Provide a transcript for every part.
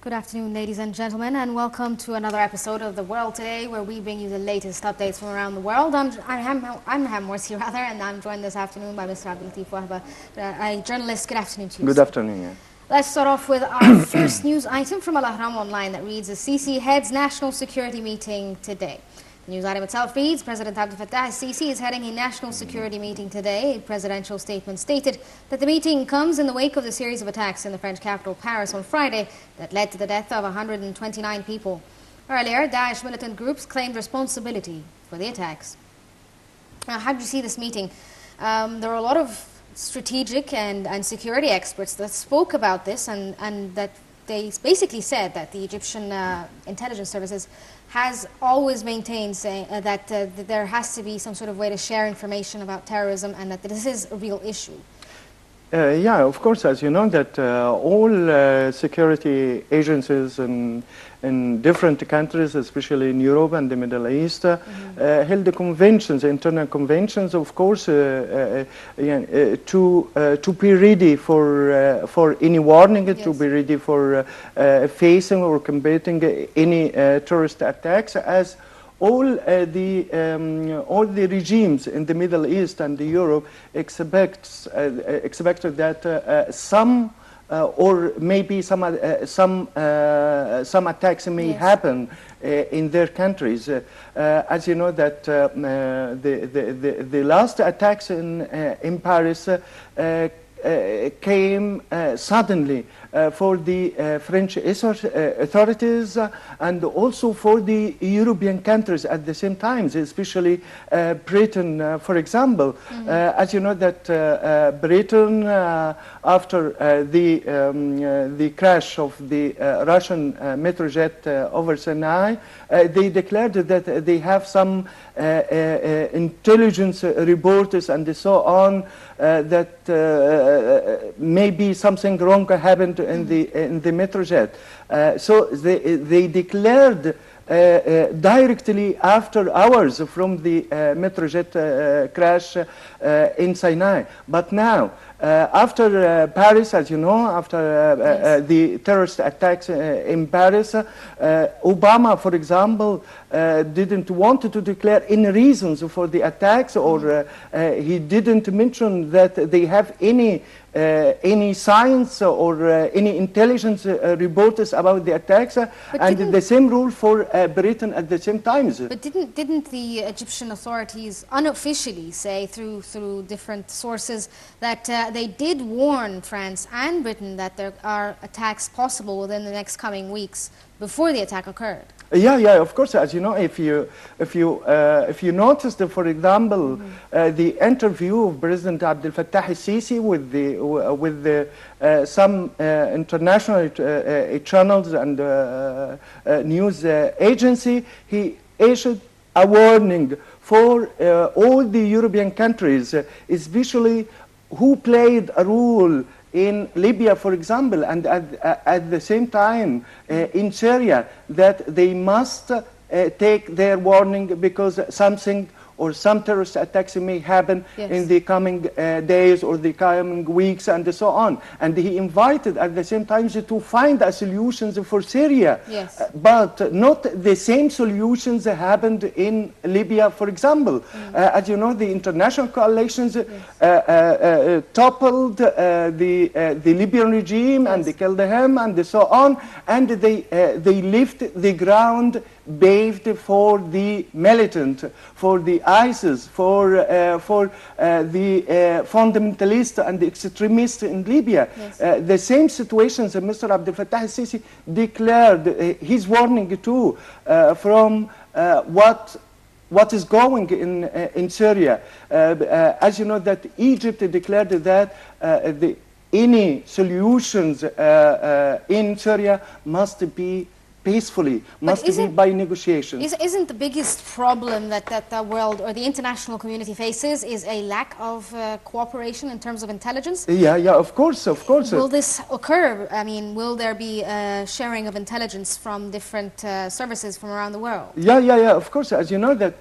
Good afternoon, ladies and gentlemen, and welcome to another episode of The World Today, where we bring you the latest updates from around the world. I'm Ham Morsi, and I'm joined this afternoon by Mr. Abdul Latif Wahba, a journalist. Good afternoon to you. Good afternoon. Yeah. Let's start off with our first news item from Al Ahram Online that reads, the Sisi heads national security meeting today. The news item itself reads, President Abdel Fattah al-Sisi is heading a national security meeting today. A presidential statement stated that the meeting comes in the wake of the series of attacks in the French capital, Paris, on Friday that led to the death of 129 people. Earlier, Daesh militant groups claimed responsibility for the attacks. Now, how do you see this meeting? There are a lot of strategic and security experts that spoke about this and that they basically said that the Egyptian intelligence services has always maintained that there has to be some sort of way to share information about terrorism and that this is a real issue. Yeah, of course, as you know, that all security agencies in different countries, especially in Europe and the Middle East, held the conventions, internal conventions, of course, to be ready for any warning, yes, to be ready for facing or combating any terrorist attacks, as all the regimes in the Middle East and Europe expected that some or maybe some attacks may, yes, happen in their countries. As you know, that the last attacks in Paris came suddenly for the French authorities and also for the European countries at the same time, especially Britain, for example. As you know, that Britain, after the crash of the Russian Metrojet over Sinai, they declared that they have some intelligence reports and so on that maybe something wrong happened in the Metrojet. So they declared directly after hours from the Metrojet crash in Sinai. But now, after Paris, as you know, after yes, the terrorist attacks in Paris, Obama, for example, didn't want to declare any reasons for the attacks, or he didn't mention that they have any science or any intelligence reports about the attacks, and the same rule for Britain at the same time. But didn't the Egyptian authorities unofficially say through different sources that they did warn France and Britain that there are attacks possible within the next coming weeks before the attack occurred? Yeah, of course. As you know, if you noticed, for example, the interview of President Abdel Fattah al-Sisi with some international channels and news agency, he issued a warning for all the European countries, especially who played a role in Libya, for example, and at the same time in Syria, that they must take their warning because something or some terrorist attacks may happen, yes, in the coming days or the coming weeks and so on. And he invited at the same time to find a solutions for Syria. Yes. But not the same solutions happened in Libya, for example. As you know, the international coalitions, yes, toppled the Libyan regime, yes, and they killed him and so on. And they left the ground bathed for the militant, for the ISIS, for the fundamentalists and the extremists in Libya. Yes. The same situations that Mr. Abdel Fattah al-Sisi declared his warning too from what is going in Syria. As you know, that Egypt declared that any solutions in Syria must be peacefully, must be by negotiations. Isn't the biggest problem that the world or the international community faces is a lack of cooperation in terms of intelligence? Yeah, of course. Will this occur? I mean, will there be sharing of intelligence from different services from around the world? Yeah, of course. As you know that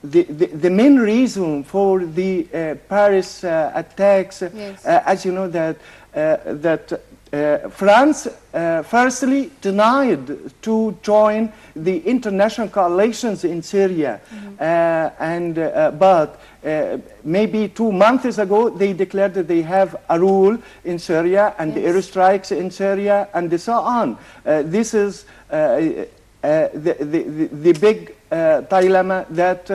the main reason for the Paris attacks, yes, as you know, that France firstly denied to join the international coalitions in Syria, but maybe 2 months ago they declared that they have a rule in Syria and the airstrikes in Syria and so on. This is the big dilemma that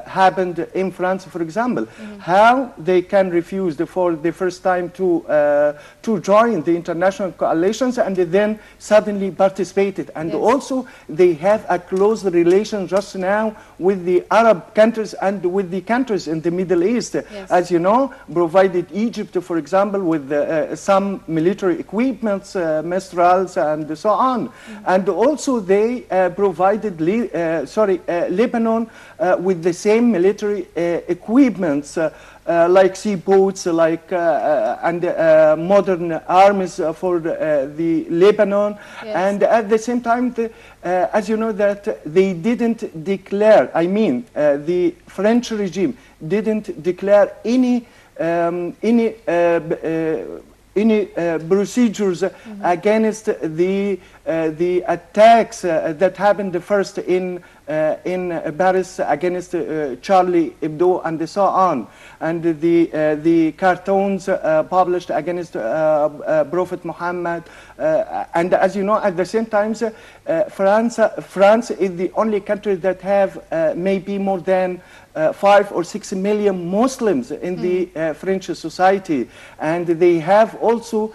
happened in France, for example. How they can refuse for the first time to join the international coalitions and then suddenly participated. And also they have a close relation just now with the Arab countries and with the countries in the Middle East. As you know, provided Egypt, for example, with some military equipments, Mistrals and so on. And also they provided Lebanon with the same military equipments like seaboats, like and modern armies for the Lebanon, and at the same time, as you know, that they didn't declare. I mean, the French regime didn't declare any procedures against the attacks that happened first in Paris against Charlie Hebdo and so on, and the cartoons published against Prophet Muhammad, and as you know, at the same time, France is the only country that have maybe more than 5 or 6 million Muslims in the French society, and they have also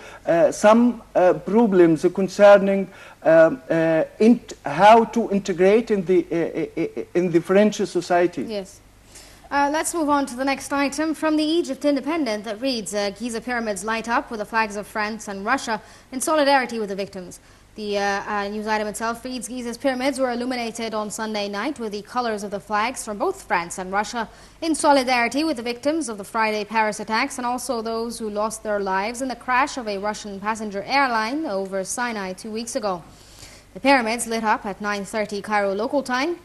some problems concerning how to integrate in the French society. Yes. Let's move on to the next item from the Egypt Independent that reads, Giza pyramids light up with the flags of France and Russia in solidarity with the victims. The news item itself reads, Giza's pyramids were illuminated on Sunday night with the colors of the flags from both France and Russia in solidarity with the victims of the Friday Paris attacks and also those who lost their lives in the crash of a Russian passenger airline over Sinai 2 weeks ago. The pyramids lit up at 9:30 Cairo local time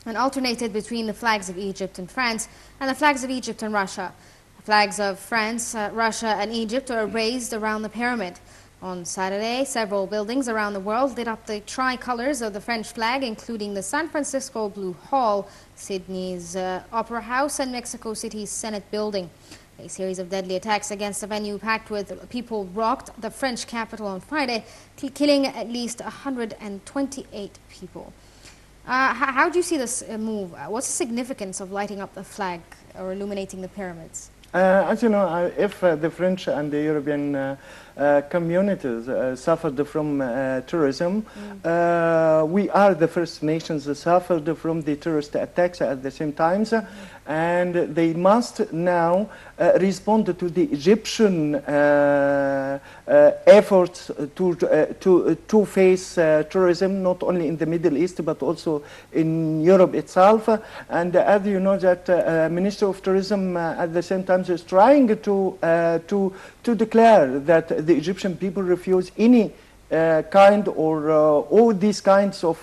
and alternated between the flags of Egypt and France and the flags of Egypt and Russia. The flags of France, Russia and Egypt are raised around the pyramid. On Saturday, several buildings around the world lit up the tricolors of the French flag, including the San Francisco Blue Hall, Sydney's Opera House, and Mexico City's Senate building. A series of deadly attacks against a venue packed with people rocked the French capital on Friday, killing at least 128 people. How do you see this move? What's the significance of lighting up the flag or illuminating the pyramids? As you know, if the French and the European communities suffered from terrorism, we are the first nations that suffered from the terrorist attacks at the same time, and they must now respond to the Egyptian efforts to face terrorism, not only in the Middle East but also in Europe itself. And as you know, that Minister of Tourism at the same time is trying to declare that the Egyptian people refuse any kind or all these kinds of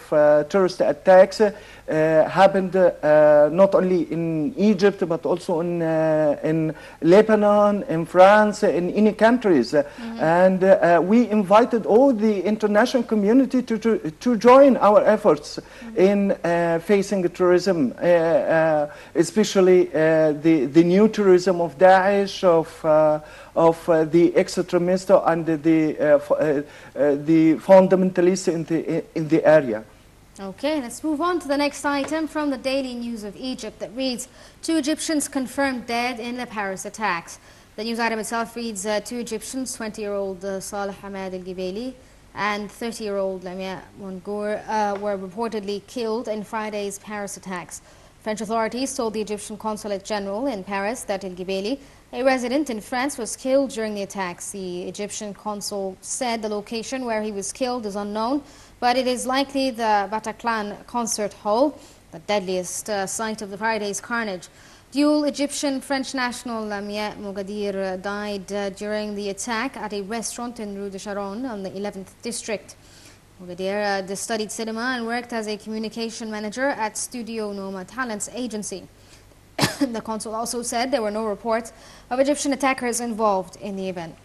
terrorist attacks happened not only in Egypt but also in Lebanon, in France, in any countries. And we invited all the international community to join our efforts in facing terrorism, especially the new terrorism of Daesh, of the extremists and the fundamentalists in the area. Okay, let's move on to the next item from the Daily News of Egypt that reads, 2 Egyptians confirmed dead in the Paris attacks. The news item itself reads, 2 Egyptians, 20-year-old Saleh Hamad al-Gibeli and 30-year-old Lamia Mongour were reportedly killed in Friday's Paris attacks. French authorities told the Egyptian Consulate General in Paris that al-Gibeli, a resident in France, was killed during the attacks. The Egyptian consul said the location where he was killed is unknown, but it is likely the Bataclan concert hall, the deadliest site of the Friday's carnage. Dual Egyptian-French national Lamia Mogadir died during the attack at a restaurant in Rue de Charonne on the 11th district. Mogadir studied cinema and worked as a communication manager at Studio Noma Talents agency. The consul also said there were no reports of Egyptian attackers involved in the event.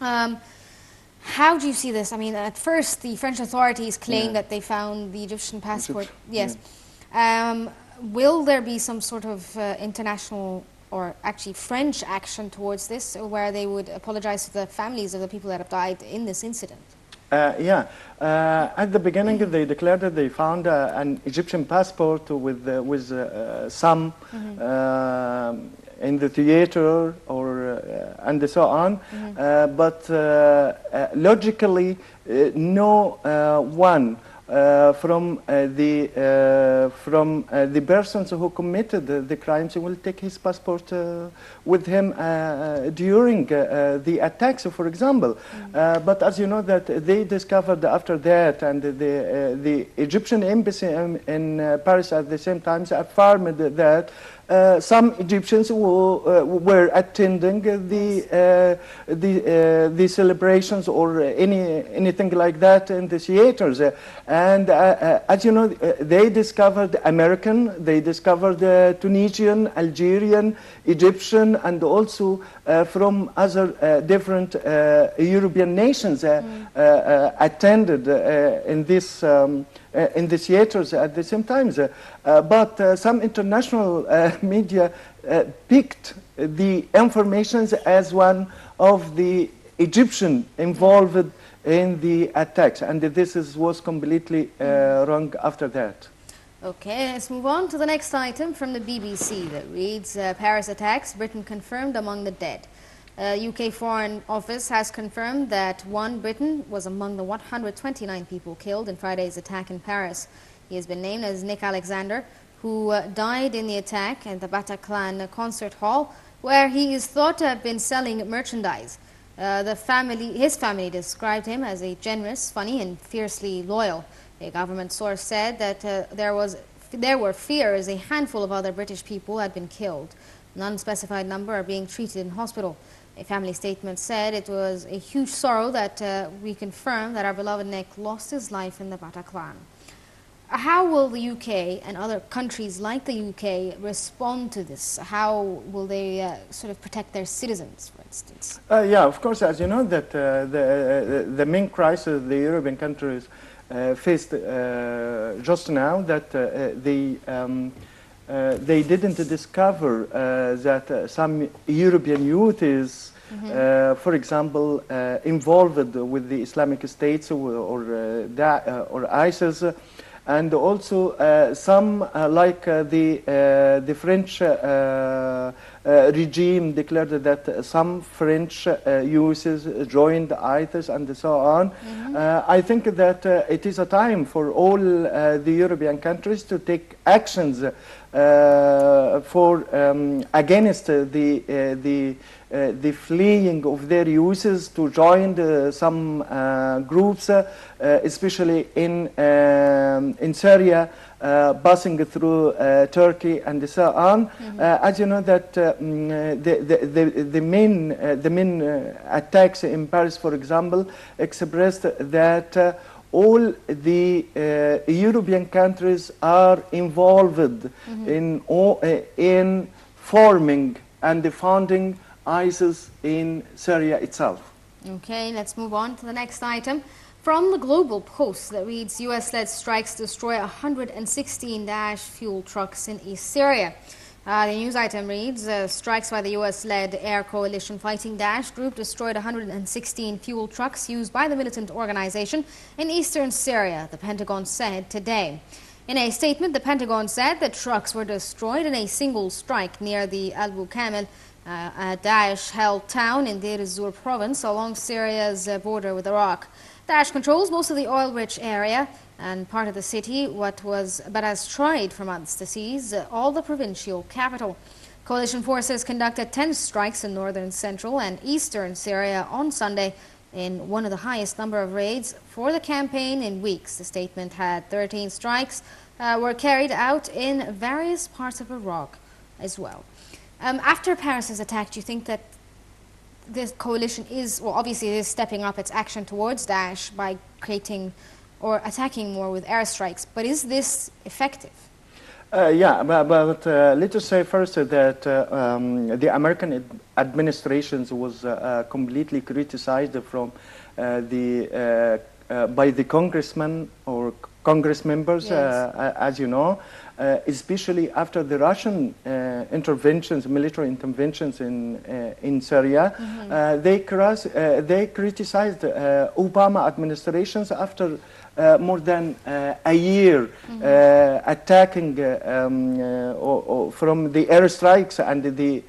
How do you see this? I mean, at first, the French authorities claim that they found the Egyptian passport. Yes. Will there be some sort of international or actually French action towards this, where they would apologize to the families of the people that have died in this incident? At the beginning, they declared that they found an Egyptian passport with some in the theater or and so on. But logically, no one from the persons who committed the crimes will take his passport with him during the attacks, for example. But as you know, that they discovered after that, and the Egyptian embassy in Paris at the same time affirmed that some Egyptians who were attending the celebrations or anything like that in the theaters. And as you know, they discovered American, they discovered Tunisian, Algerian, Egyptian, and also from other different European nations attended in the theaters at the same time. But some international media picked the information as one of the Egyptian involved in the attacks, and this was completely wrong after that. Okay, let's move on to the next item from the BBC that reads, Paris attacks, Britain confirmed among the dead. UK Foreign Office has confirmed that one Briton was among the 129 people killed in Friday's attack in Paris. He has been named as Nick Alexander, who died in the attack at the Bataclan concert hall, where he is thought to have been selling merchandise. His family described him as a generous, funny, and fiercely loyal. A government source said that there were fears a handful of other British people had been killed. An unspecified number are being treated in hospital. A family statement said it was a huge sorrow that we confirm that our beloved Nick lost his life in the Bataclan. How will the UK and other countries like the UK respond to this? How will they sort of protect their citizens, for instance? Yeah, of course, as you know, that the main crisis the European countries faced just now, that they didn't discover that some European youth is, for example, involved with the Islamic States or ISIS. And also some, like the French regime declared that some French youths joined ISIS and so on. I think that it is a time for all the European countries to take actions against the fleeing of their youths to join some groups, especially in Syria, passing through Turkey and so on. As you know, that the main attacks in Paris, for example, expressed that all the European countries are involved in forming and funding ISIS in Syria itself. Okay, let's move on to the next item. From the Global Post that reads, US-led strikes destroy 116 Daesh fuel trucks in East Syria. The news item reads, strikes by the US-led air coalition fighting Daesh group destroyed 116 fuel trucks used by the militant organization in eastern Syria, the Pentagon said today. In a statement, the Pentagon said that trucks were destroyed in a single strike near the Abu Kamel, a Daesh-held town in Deir ez-Zor province along Syria's border with Iraq. Daesh controls most of the oil-rich area and part of the city, but has tried for months to seize all the provincial capital. Coalition forces conducted 10 strikes in northern, central, and eastern Syria on Sunday in one of the highest number of raids for the campaign in weeks. The statement had 13 strikes were carried out in various parts of Iraq as well. After Paris's attack, do you think that this coalition is, well, obviously it is stepping up its action towards Daesh by creating or attacking more with airstrikes, but is this effective? Yeah, but let us say first that the American administrations was completely criticized from by the congressmen or Congress members, Yes. as you know, especially after the Russian interventions, military interventions in Syria. They criticized Obama administrations after more than a year attacking from the airstrikes and the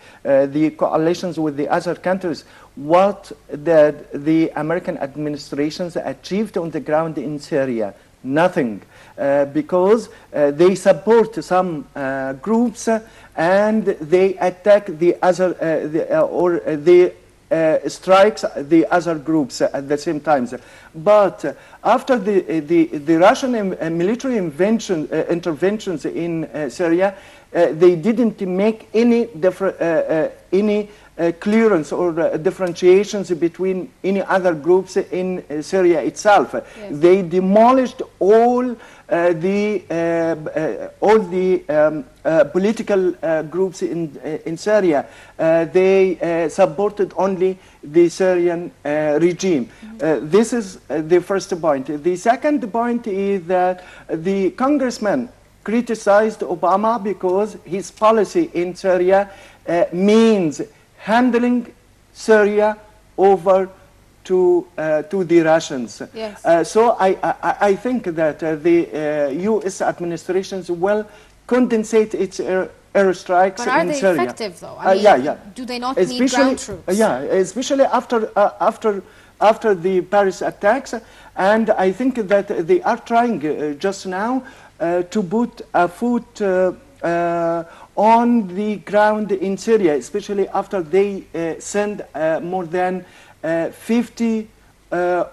coalitions with the other countries. What did the American administrations achieved on the ground in Syria? Nothing, because they support some groups and they attack the other, strikes the other groups at the same time. But after the Russian military interventions in Syria, they didn't make any clearance or differentiations between any other groups in Syria itself. Yes. They demolished all the political groups in Syria. They supported only the Syrian regime. This is the first point. The second point is that the congressman criticized Obama because his policy in Syria means handing Syria over to the Russians. Yes. So I think that the U.S. administrations will condensate its airstrikes in Syria. But are they effective, though? I mean, do they not need ground troops? Yeah, especially after the Paris attacks. And I think that they are trying just now to put a foot on the ground in Syria, especially after they send more than 50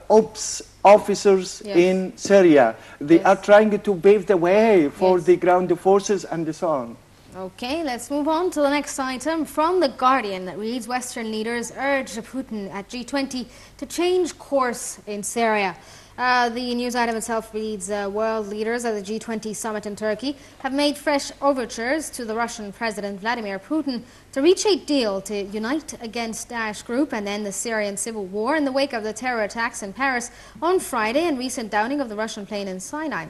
ops officers in Syria. They are trying to pave the way for the ground forces and so on. Okay, let's move on to the next item from The Guardian that reads, Western leaders urge Putin at G20 to change course in Syria. The news item itself reads, world leaders at the G20 summit in Turkey have made fresh overtures to the Russian President Vladimir Putin to reach a deal to unite against Daesh group and end the Syrian civil war in the wake of the terror attacks in Paris on Friday and recent downing of the Russian plane in Sinai.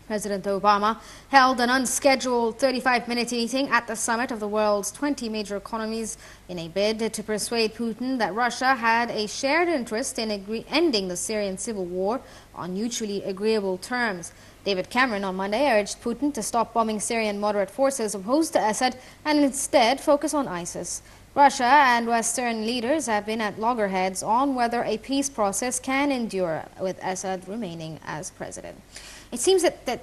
President Obama held an unscheduled 35-minute meeting at the summit of the world's 20 major economies in a bid to persuade Putin that Russia had a shared interest in ending the Syrian civil war on mutually agreeable terms. David Cameron on Monday urged Putin to stop bombing Syrian moderate forces opposed to Assad and instead focus on ISIS. Russia and Western leaders have been at loggerheads on whether a peace process can endure with Assad remaining as president. It seems that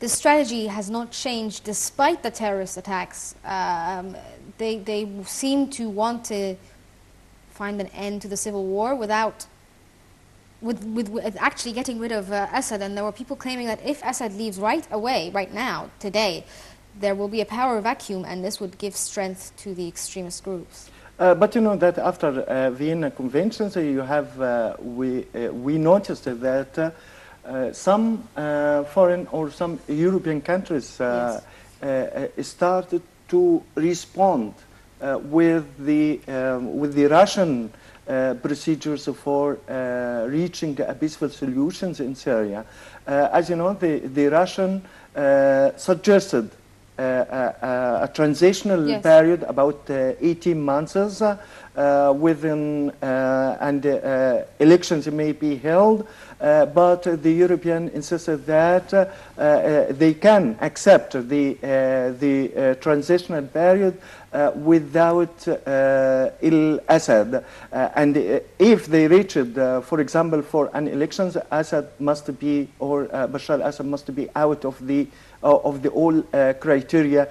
the strategy has not changed despite the terrorist attacks. They seem to want to find an end to the civil war without actually getting rid of Assad. And there were people claiming that if Assad leaves right now, today, there will be a power vacuum, and this would give strength to the extremist groups. But you know that after Vienna Conventions, you have we noticed that some foreign or some European countries started to respond with the Russian procedures for reaching peaceful solutions in Syria. As you know, the Russian suggested a transitional period about 18 months within and elections may be held, but the European insisted that they can accept the transitional period without Assad, and if they reach it, for example, for an elections, Assad must be, or Bashar al-Assad must be out of the all criteria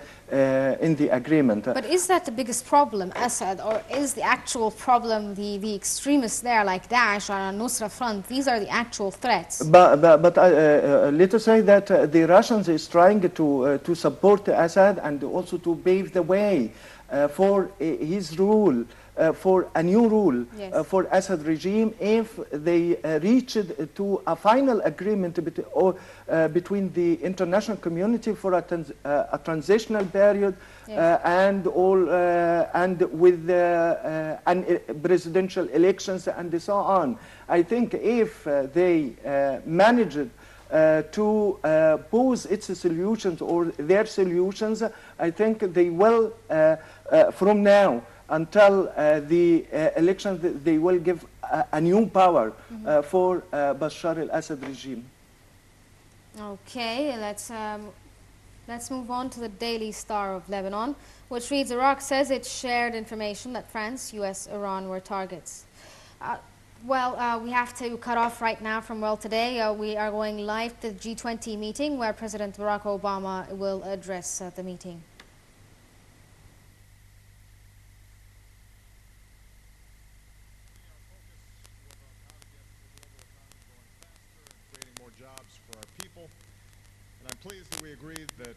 in the agreement. But is that the biggest problem, Assad, or is the actual problem the extremists there like Daesh or Al-Nusra Front? These are the actual threats. But let us say that the Russians is trying to support Assad and also to pave the way for his rule for a new rule Yes. for Assad regime if they reached to a final agreement between the international community for a transitional period Yes. and with presidential elections and so on. I think if they managed to pose its solutions or their solutions, I think they will, from now until the elections, they will give a new power for Bashar al-Assad regime. Okay, let's move on to the Daily Star of Lebanon, which reads, Iraq says it shared information that France, US, Iran were targets. We have to cut off right now from World Today. We are going live to the G20 meeting where President Barack Obama will address the meeting. Jobs for our people, and I'm pleased that we agreed that